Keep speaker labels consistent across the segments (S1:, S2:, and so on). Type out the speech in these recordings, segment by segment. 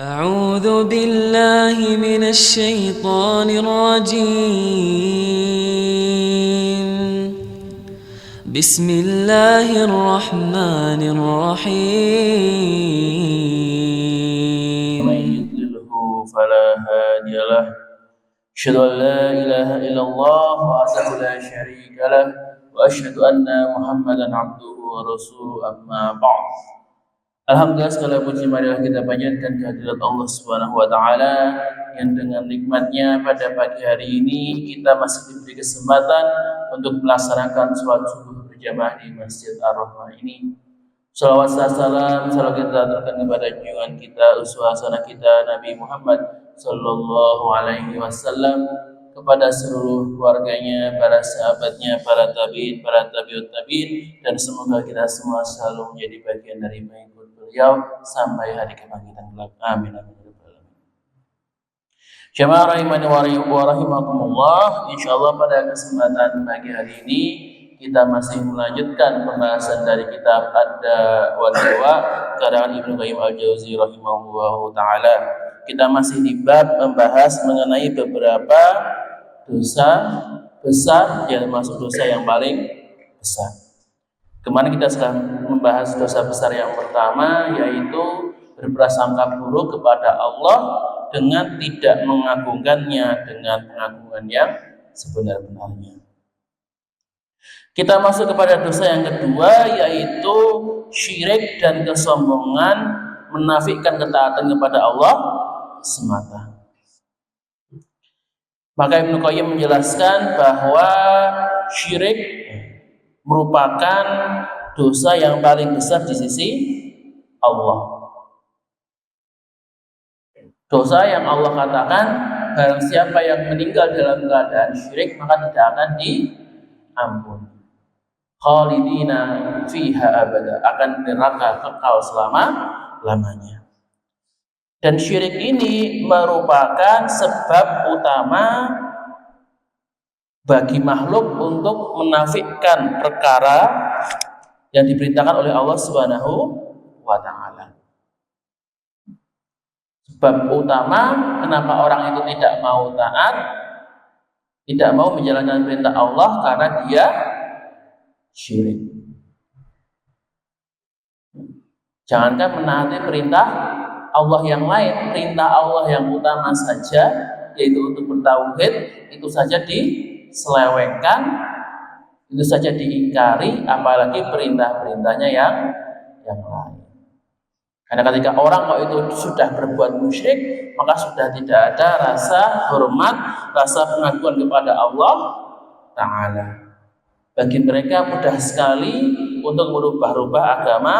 S1: أعوذ بالله من الشيطان الرجيم. بسم الله الرحمن الرحيم.
S2: من يضلله فلا هادي له أشهد أن لا إله إلا الله وحده لا شريك له وأشهد أن محمدا عبده ورسوله أما بعد. Alhamdulillah, segala puji marilah kita panjatkan kehadirat Allah Subhanahu wa taala yang dengan nikmatnya pada pagi hari ini kita masih diberi kesempatan untuk melaksanakan sholat subuh berjamaah di Masjid Ar-Rahmah ini. Salawat salam selalu kita aturkan kepada junjungan kita, uswah hasanah kita Nabi Muhammad sallallahu alaihi wasallam, kepada seluruh keluarganya, para sahabatnya, para tabi'in, para tabi'ut tabi'in, dan semoga kita semua selalu menjadi bagian dari pengikut beliau sampai hari kebangkitan kelak. Amin amin ya rabbal alamin. Jamaah rahimani wa rahimakumullah, insyaallah pada kesempatan pagi hari ini kita masih melanjutkan pembahasan dari kitab Ad-Da' wa Dawa karangan Ibnu Qayyim Al-Jauzi rahimahullahu taala. Kita masih di bab membahas mengenai beberapa dosa besar yang masuk dosa yang paling besar. Kemarin kita sedang membahas dosa besar yang pertama, yaitu berprasangka buruk kepada Allah dengan tidak mengagungkannya dengan pengagungan yang sebenar-benarnya. Kita masuk kepada dosa yang kedua, yaitu syirik dan kesombongan, menafikan ketaatan kepada Allah semata. Maka Ibnu Qayyim menjelaskan bahwa syirik merupakan dosa yang paling besar di sisi Allah. Dosa yang Allah katakan, barang siapa yang meninggal dalam keadaan syirik maka tidak akan diampuni. Khalidina fiha abada, akan neraka kekal selama-lamanya. Dan syirik ini merupakan sebab utama bagi makhluk untuk menafikan perkara yang diperintahkan oleh Allah Subhanahu wa taala. Sebab utama kenapa orang itu tidak mau taat, tidak mau menjalankan perintah Allah, karena dia syirik. Jangankan menaati perintah Allah yang lain, perintah Allah yang utama saja, yaitu untuk bertauhid, itu saja diselewengkan, itu saja diingkari, apalagi perintah-perintahnya yang lain. Karena ketika orang kok itu sudah berbuat musyrik, maka sudah tidak ada rasa hormat, rasa pengagungan kepada Allah Ta'ala. Bagi mereka mudah sekali untuk merubah-rubah agama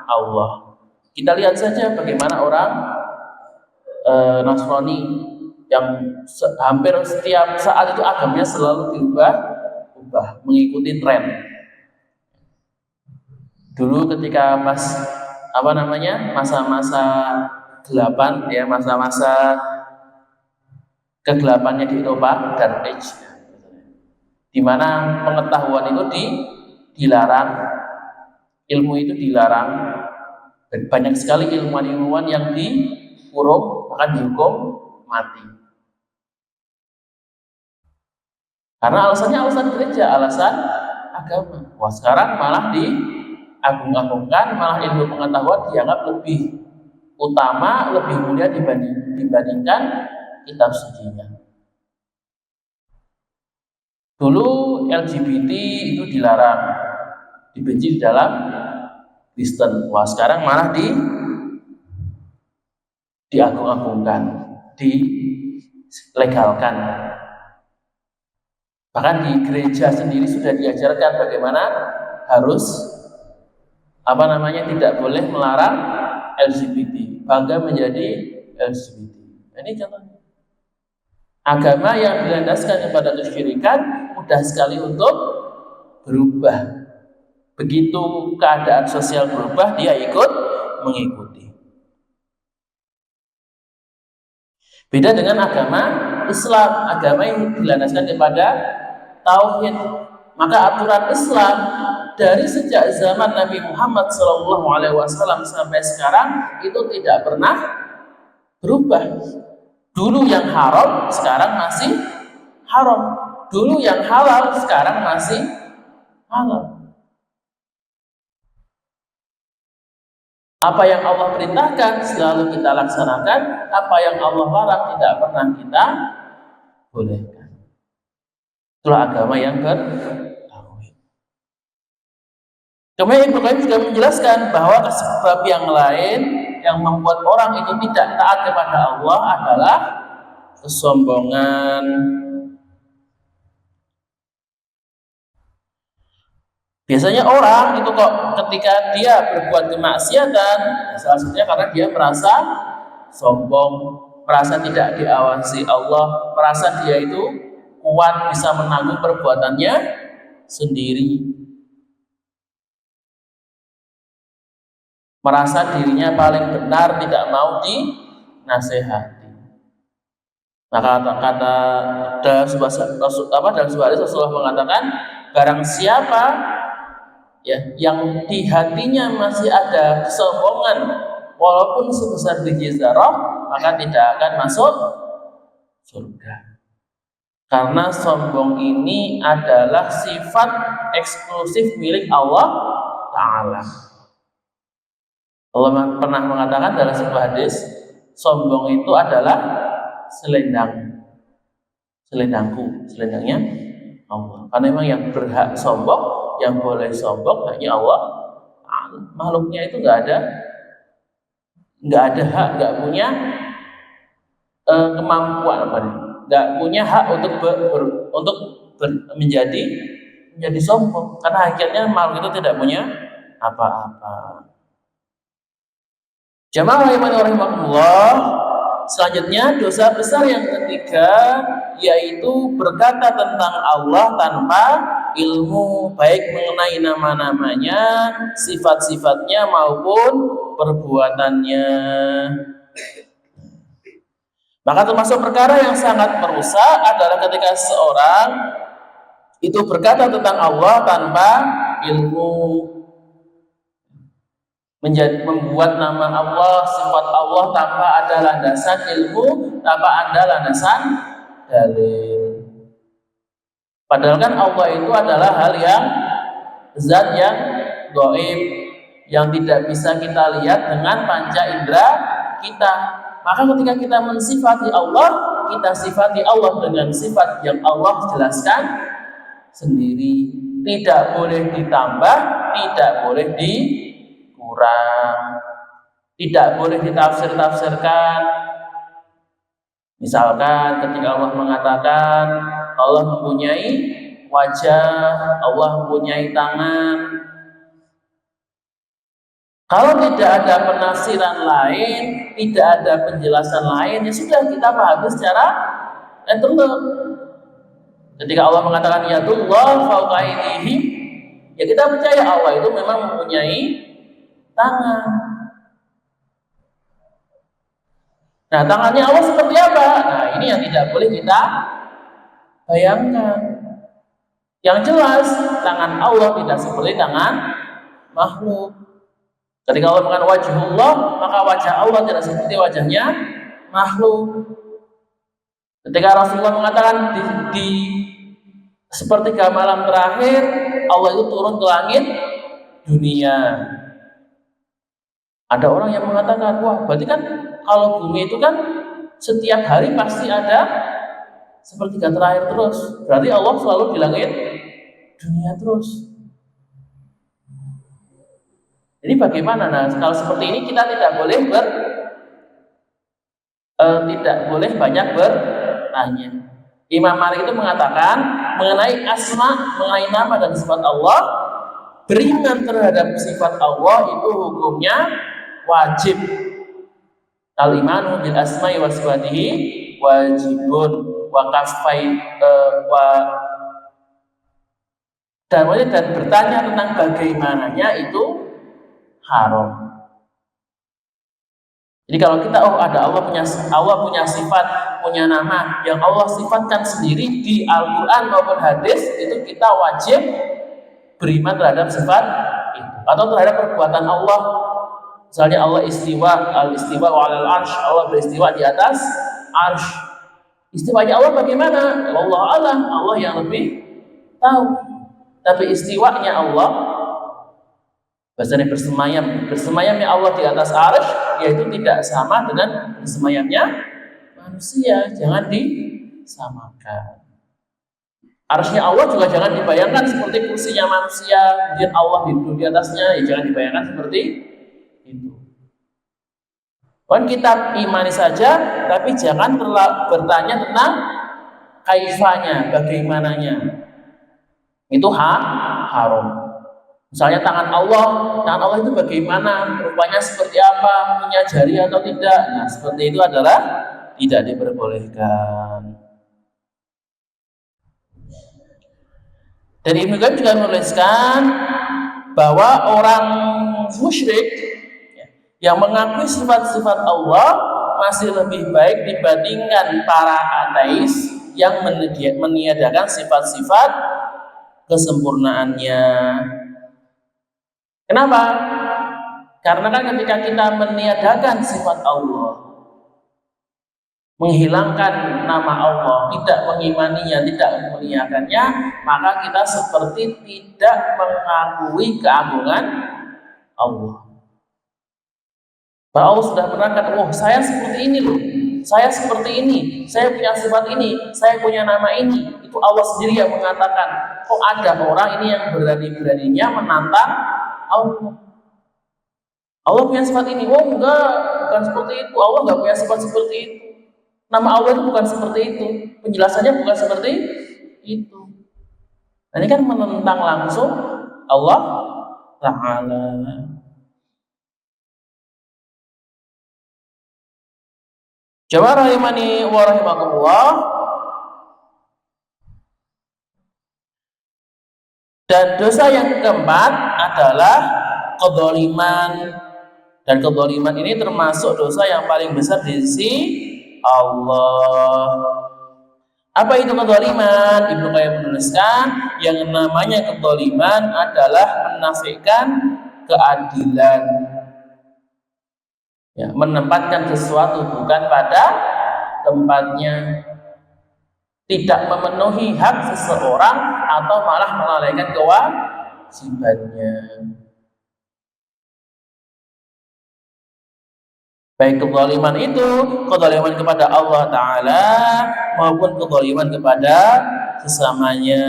S2: Allah. Kita lihat saja bagaimana orang Nasrani yang hampir setiap saat itu agamanya selalu diubah, mengikuti tren. Dulu ketika masa-masa kegelapan, ya, masa-masa kegelapannya di Eropa, Dark Age, di mana pengetahuan itu dilarang, ilmu itu dilarang, dan banyak sekali ilmuwan-ilmuwan yang dikurung, bahkan dihukum mati. Karena alasannya alasan gereja, alasan agama. Wah, sekarang malah diagung-agungkan, malah ilmu pengetahuan dianggap lebih utama, lebih mulia dibandingkan kitab sucinya. Dulu LGBT itu dilarang, dibenci di dalam Kristen. Wah, sekarang malah diagung-agungkan, dilegalkan. Bahkan di gereja sendiri sudah diajarkan bagaimana harus tidak boleh melarang LGBT, bangga menjadi LGBT. Ini contohnya. Agama yang dilandaskan kepada kesyirikan mudah sekali untuk berubah. Begitu keadaan sosial berubah, dia ikut mengikuti. Beda dengan agama Islam, agama yang dilandaskan kepada tauhid. Maka aturan Islam dari sejak zaman Nabi Muhammad SAW sampai sekarang itu tidak pernah berubah. Dulu yang haram, sekarang masih haram. Dulu yang halal, sekarang masih halal. Apa yang Allah perintahkan selalu kita laksanakan, apa yang Allah larang tidak pernah kita bolehkan. Itulah agama yang bertauhid. Kemudian Ibnu Qayyim juga menjelaskan bahwa sebab yang lain yang membuat orang itu tidak taat kepada Allah adalah kesombongan. Biasanya orang itu kok ketika dia berbuat kemaksiatan, salah satunya karena dia merasa sombong, merasa tidak diawasi Allah, merasa dia itu kuat bisa menanggung perbuatannya sendiri, merasa dirinya paling benar, tidak mau dinasehati. Maka kata dalam sebuah hadis Rasulullah mengatakan, barang siapa yang di hatinya masih ada kesombongan walaupun sebesar biji zarah, maka tidak akan masuk surga. Karena sombong ini adalah sifat eksklusif milik Allah Ta'ala. Allah pernah mengatakan dalam sebuah hadis, sombong itu adalah selendangnya Allah. Karena memang yang berhak sombong, yang boleh sombong hanya Allah. Makhluknya itu nggak ada hak, nggak punya kemampuan, nggak punya hak untuk menjadi sombong. Karena hakikatnya makhluk itu tidak punya apa-apa. Jamaah rahimakumullah. Selanjutnya dosa besar yang ketiga yaitu berkata tentang Allah tanpa ilmu, baik mengenai nama-namanya, sifat-sifatnya maupun perbuatannya. Maka termasuk perkara yang sangat merusak adalah ketika seorang itu berkata tentang Allah tanpa ilmu, membuat nama Allah, sifat Allah tanpa ada landasan ilmu, tanpa ada landasan dalil. Padahal kan Allah itu adalah zat yang gaib, yang tidak bisa kita lihat dengan panca indera kita. Maka ketika kita mensifati Allah, kita sifati Allah dengan sifat yang Allah jelaskan sendiri. Tidak boleh ditambah, tidak boleh dikurang, tidak boleh ditafsir-tafsirkan. Misalkan ketika Allah mengatakan Allah mempunyai wajah, Allah mempunyai tangan, kalau tidak ada penafsiran lain, tidak ada penjelasan lain, ya sudah kita pahami secara letterlek. Ketika Allah mengatakan yadullah fawqa aydihim, ya kita percaya Allah itu memang mempunyai tangan. Nah, tangannya Allah seperti apa? Nah, ini yang tidak boleh kita bayangkan. Yang jelas, tangan Allah tidak seperti tangan makhluk. Ketika Allah mengatakan wajhullah, maka wajah Allah tidak seperti wajahnya makhluk. Ketika Rasulullah mengatakan di sepertiga malam terakhir Allah itu turun ke langit dunia, ada orang yang mengatakan, wah berarti kan kalau bumi itu kan setiap hari pasti ada sepertiga terakhir terus, berarti Allah selalu di langit dunia terus. Jadi bagaimana? Nah, kalau seperti ini kita tidak boleh banyak bertanya. Imam Malik itu mengatakan mengenai asma, mengenai nama dan sifat Allah, beriman terhadap sifat Allah itu hukumnya wajib. Al-imanu bil asma'i wa sifatihi wajibun wa kafai dan bertanya tentang bagaimananya itu haram. Jadi kalau kita ada Allah punya sifat, punya nama yang Allah sifatkan sendiri di Al-Qur'an maupun hadis, itu kita wajib beriman terhadap sifat itu atau terhadap perbuatan Allah Misalnya Allah istiwa, al-istiwa alal arsh, Allah beristiwa di atas arsh. Istiwanya Allah bagaimana? Allah alam, Allah yang lebih tahu. Tapi istiwanya Allah, bahasanya bersemayamnya Allah di atas arsh, yaitu tidak sama dengan bersemayamnya manusia. Jangan disamakan. Arshnya Allah juga jangan dibayangkan seperti kursinya manusia, kemudian Allah duduk di atasnya, ya jangan dibayangkan seperti itu. Kan kita imani saja, tapi jangan bertanya tentang kaifanya, bagaimananya. Itu haram. Misalnya tangan Allah itu bagaimana, rupanya seperti apa, punya jari atau tidak. Nah, seperti itu adalah tidak diperbolehkan. Dan Ibnu Qayyim juga menuliskan bahwa orang musyrik yang mengakui sifat-sifat Allah masih lebih baik dibandingkan para ateis yang meniadakan sifat-sifat kesempurnaannya. Kenapa? Karena kan ketika kita meniadakan sifat Allah, menghilangkan nama Allah, tidak mengimaninya, tidak memuliakannya, maka kita seperti tidak mengakui keagungan Allah. Bahwa Allah sudah menerangkan, oh saya seperti ini loh, saya seperti ini, saya punya sifat ini, saya punya nama ini. Itu Allah sendiri yang mengatakan. Kok ada orang ini yang berani-beraninya menantang Allah? Allah punya sifat ini. Oh enggak, bukan seperti itu. Allah enggak punya sifat seperti itu. Nama Allah itu bukan seperti itu. Penjelasannya bukan seperti itu. Nah, ini kan menentang langsung Allah Ta'ala. Jamaah rahimani wa rahimakumullah. Dan dosa yang keempat adalah kedzaliman. Dan kedzaliman ini termasuk dosa yang paling besar di sisi Allah. Apa itu kedzaliman? Ibnu Qayyim menuliskan yang namanya kedzaliman adalah menafikan keadilan. Ya, menempatkan sesuatu bukan pada tempatnya, tidak memenuhi hak seseorang atau malah melalaikan kewajibannya. Baik kezaliman itu, kezaliman kepada Allah Ta'ala maupun kezaliman kepada sesamanya.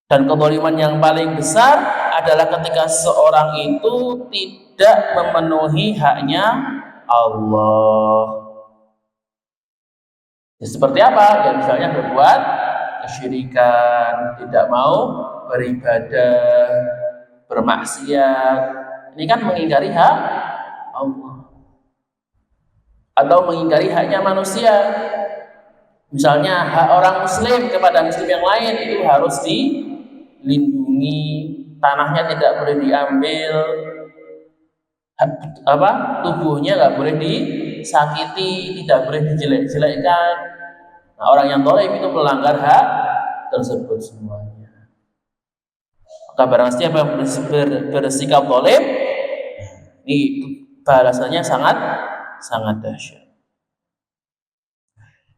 S2: Dan kezaliman yang paling besar adalah ketika seorang itu tidak memenuhi haknya Allah. Ya, seperti apa? Ya, misalnya berbuat kesyirikan, tidak mau beribadah, bermaksiat. Ini kan mengingkari hak Allah. Atau mengingkari haknya manusia. Misalnya hak orang muslim kepada muslim yang lain itu harus dilindungi, tanahnya tidak boleh diambil, tubuhnya nggak boleh disakiti, tidak boleh dijelek-jelekkan. Nah, orang yang zalim itu melanggar hak tersebut semuanya. Maka barang siapa yang bersikap zalim, ini balasannya sangat dahsyat.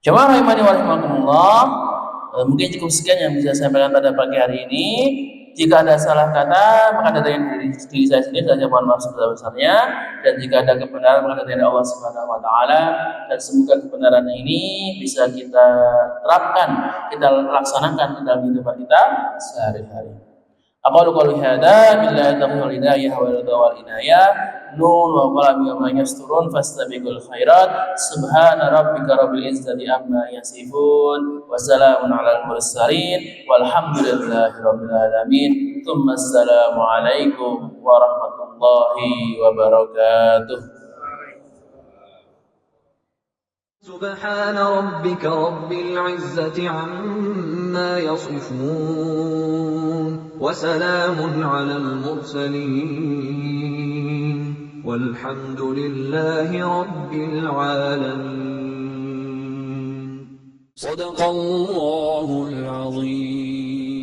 S2: Jemaah rahimani wa rahimakumullah, mungkin cukup sekian yang bisa saya sampaikan pada pagi hari ini. Jika ada salah kata, maka dari diri saya sendiri, saya mohon maaf sebesar-besarnya. Dan jika ada kebenaran, maka dari Allah Subhanahu wa Ta'ala. Dan semoga kebenaran ini bisa kita terapkan, kita laksanakan di dalam kehidupan kita sehari-hari. Aqulu qouli hadza billahi taufiq wal hidayah wa ridha wal inayah. Nun wa qalami wa ma yasturun fastabiqul khairat. Subhana rabbika rabbil izzati amma yasifun wa salamun alal mursalin walhamdulillahi rabbil alamin. Tsumma assalamu alaikum warahmatullahi wabarakatuh.
S3: سبحان ربك رب العزة عما يصفون وسلام على المرسلين والحمد لله رب العالمين صدق الله العظيم.